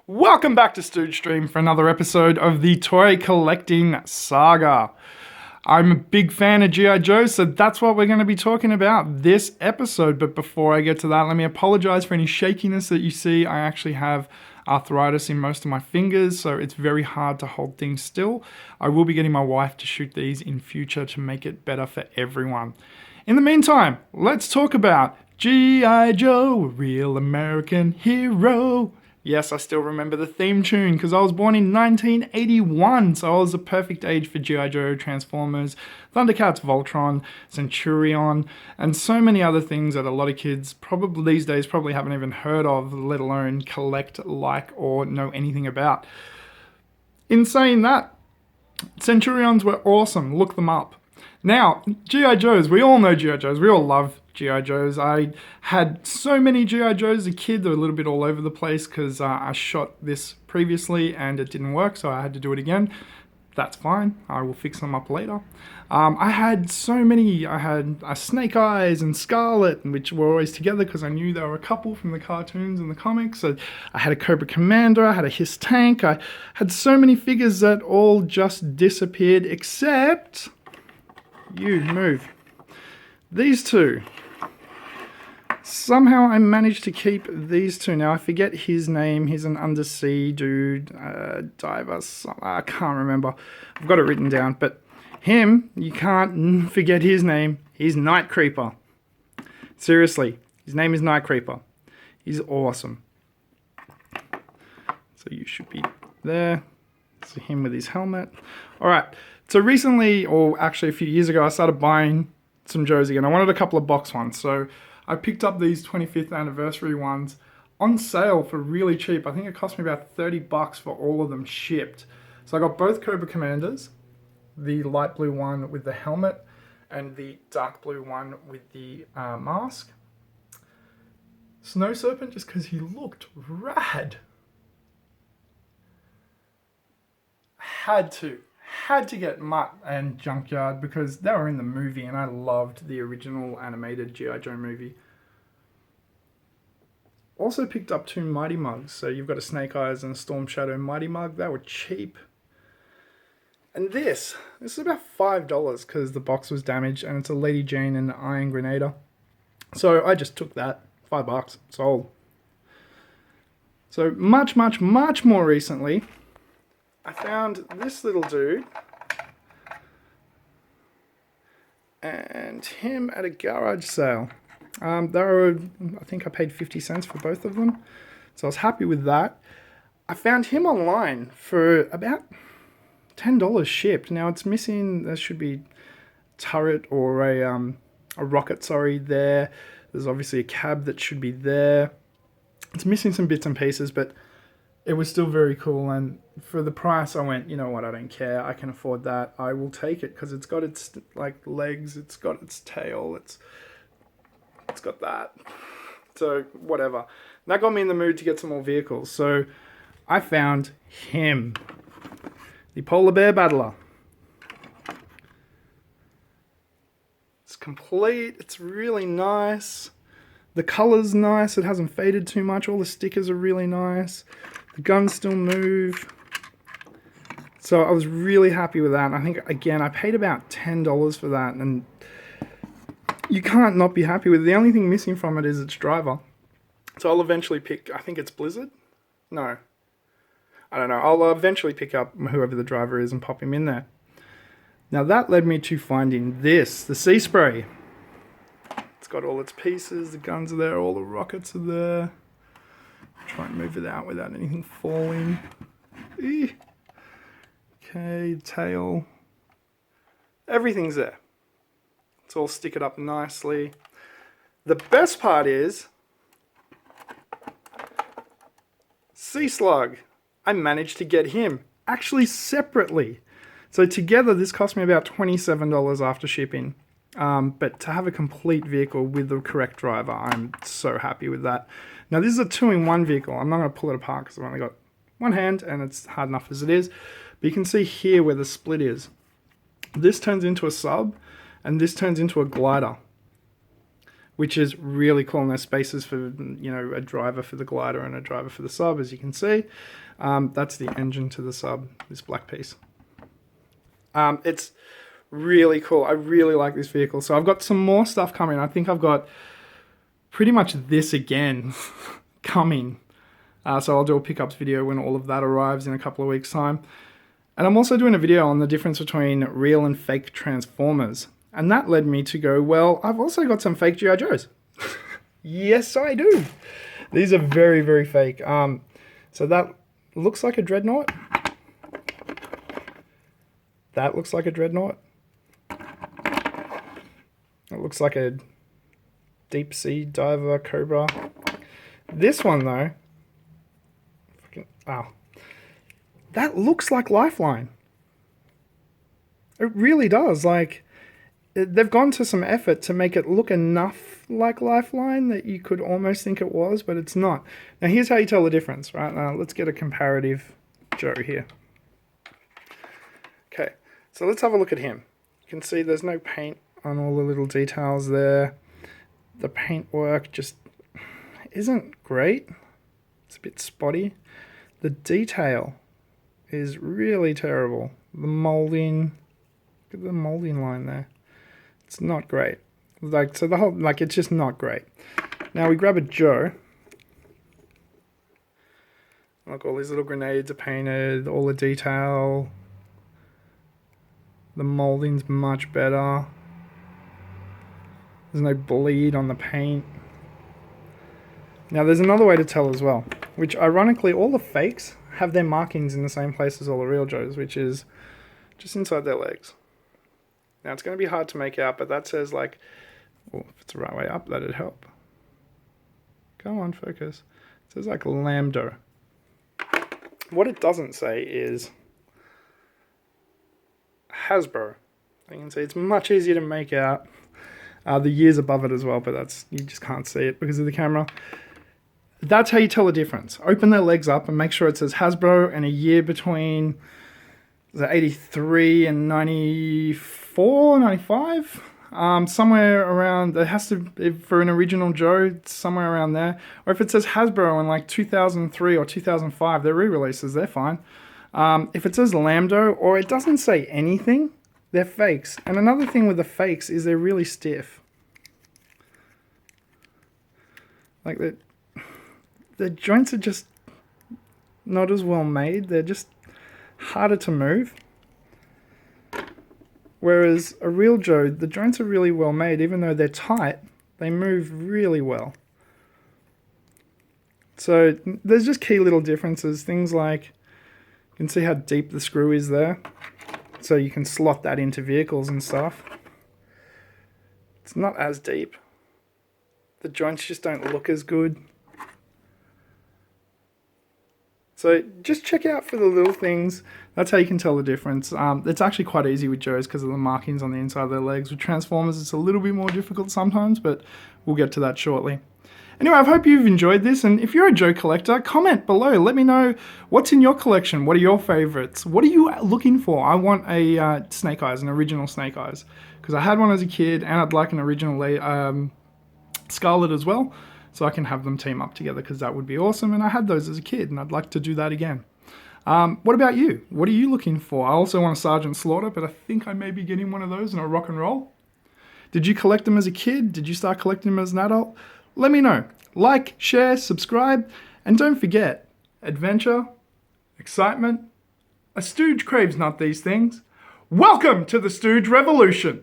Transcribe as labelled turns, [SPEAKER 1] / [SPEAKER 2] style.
[SPEAKER 1] Welcome back to Stooge Stream for another episode of the Toy Collecting Saga. I'm a big fan of G.I Joe, so that's what we're going to be talking about this episode. But before I get to that, let me apologize for any shakiness that you see. I actually have arthritis in most of my fingers, so it's very hard to hold things still. I will be getting my wife to shoot these in future to make it better for everyone. In the meantime, let's talk about G.I Joe, a real American hero. Yes, I still remember the theme tune because I was born in 1981, so I was the perfect age for G.I Joe, Transformers, Thundercats, Voltron, Centurion, and so many other things that a lot of kids probably these days probably haven't even heard of, let alone collect, like, or know anything about. In saying that, Centurions were awesome. Look them up. Now, G.I Joes, we all know G.I Joes. We all love G.I Joes. I had so many G.I Joes as a kid. They're a little bit all over the place because I shot this previously and it didn't work, so I had to do it again. That's fine. I will fix them up later. I had so many. I had Snake Eyes and Scarlet, which were always together because I knew they were a couple from the cartoons and the comics. So I had a Cobra Commander. I had a Hiss Tank. I had so many figures that all just disappeared except... You move. These two. Somehow I managed to keep these two. Now I forget his name. He's an undersea dude, diver. I can't remember. I've got it written down. But him, you can't forget his name. He's Night Creeper. Seriously, his name is Night Creeper. He's awesome. So you should be there. See him with his helmet. All right. So recently, or actually a few years ago, I started buying some Joes again. I wanted a couple of box ones. So I picked up these 25th anniversary ones on sale for really cheap. I think it cost me about $30 for all of them shipped. So I got both Cobra Commanders, the light blue one with the helmet and the dark blue one with the mask. Snow Serpent, just because he looked rad. Had to get Mutt and Junkyard because they were in the movie and I loved the original animated G.I Joe movie. Also picked up two Mighty Mugs. So you've got a Snake Eyes and a Storm Shadow Mighty Mug. They were cheap. And this is about $5 because the box was damaged and it's a Lady Jane and an Iron Grenadier. So I just took that. $5. Sold. So much more recently, I found this little dude and him at a garage sale. I think I paid 50 cents for both of them, so I was happy with that. I found him online for about $10 shipped. Now it's missing, there should be a turret or a rocket, there. There's obviously a cab that should be there. It's missing some bits and pieces, but it was still very cool, and for the price I went, you know what, I don't care, I can afford that, I will take it, because it's got its legs, it's got its tail, it's got that, so whatever. And that got me in the mood to get some more vehicles, so I found him, the Polar Bear Battler. It's complete, it's really nice, the colour's nice, it hasn't faded too much, all the stickers are really nice. The guns still move. So I was really happy with that. And I think, again, I paid about $10 for that. And you can't not be happy with it. The only thing missing from it is its driver. So I'll eventually pick, I think it's Blizzard? No. I don't know. I'll eventually pick up whoever the driver is and pop him in there. Now that led me to finding this, the Sea Spray. It's got all its pieces. The guns are there. All the rockets are there. Try and move it out without anything falling. Okay, tail. Everything's there. It's all stickered up nicely. The best part is Sea Slug. I managed to get him actually separately. So together this cost me about $27 after shipping. But to have a complete vehicle with the correct driver, I'm so happy with that. Now this is a 2-in-1 vehicle. I'm not going to pull it apart because I've only got one hand and it's hard enough as it is. But you can see here where the split is. This turns into a sub and this turns into a glider. which is really cool. And there's spaces for, you know, a driver for the glider and a driver for the sub, as you can see. That's the engine to the sub, this black piece. It's really cool. I really like this vehicle. So I've got some more stuff coming. I think I've got pretty much this again coming. So I'll do a pickups video when all of that arrives in a couple of weeks' time. And I'm also doing a video on the difference between real and fake Transformers. And that led me to go, well, I've also got some fake G.I Joes. Yes, I do. These are very, very fake. So that looks like a Dreadnought. That looks like a Dreadnought. It looks like a deep sea diver Cobra. This one though, that looks like Lifeline. It really does. Like, they've gone to some effort to make it look enough like Lifeline that you could almost think it was, but it's not. Now here's how you tell the difference, right? Now let's get a comparative Joe here. Okay, so let's have a look at him. You can see there's no paint on all the little details there. The paintwork just isn't great. It's a bit spotty. The detail is really terrible. The molding, look at the molding line there. It's not great. Like, so the whole, like, it's just not great. Now we grab a Joe. Look, all these little grenades are painted, all the detail. The molding's much better. There's no bleed on the paint. Now there's another way to tell as well, which ironically all the fakes have their markings in the same place as all the real Joes, which is just inside their legs. Now it's going to be hard to make out, but that says like, well, if it's the right way up, that'd help. Go on, focus. It says like Lambda. What it doesn't say is Hasbro. You can see it's much easier to make out. The years above it as well, but that's, you just can't see it because of the camera. That's how you tell the difference. Open their legs up and make sure it says Hasbro and a year between the 83 and 94, 95. Somewhere around, it has to, for an original Joe, it's somewhere around there. Or if it says Hasbro in like 2003 or 2005, they're re-releases, they're fine. If it says Lambda or it doesn't say anything, they're fakes. And another thing with the fakes is they're really stiff. Like the joints are just not as well made. They're just harder to move. Whereas a real Joe, the joints are really well made. Even though they're tight, they move really well. So there's just key little differences. Things like, you can see how deep the screw is there. So you can slot that into vehicles and stuff. It's not as deep. The joints just don't look as good. So just check out for the little things. That's how you can tell the difference. It's actually quite easy with Joes because of the markings on the inside of their legs. With Transformers, it's a little bit more difficult sometimes, but we'll get to that shortly. Anyway, I hope you've enjoyed this, and if you're a Joe collector, comment below. Let me know what's in your collection. What are your favorites? What are you looking for? I want a Snake Eyes, an original Snake Eyes, because I had one as a kid, and I'd like an original Scarlet as well, so I can have them team up together, because that would be awesome, and I had those as a kid, and I'd like to do that again. What about you? What are you looking for? I also want a Sergeant Slaughter, but I think I may be getting one of those in a rock and roll. Did you collect them as a kid? Did you start collecting them as an adult? Let me know. Like, share, subscribe, and don't forget, adventure, excitement, a Stooge craves not these things. Welcome to the Stooge Revolution!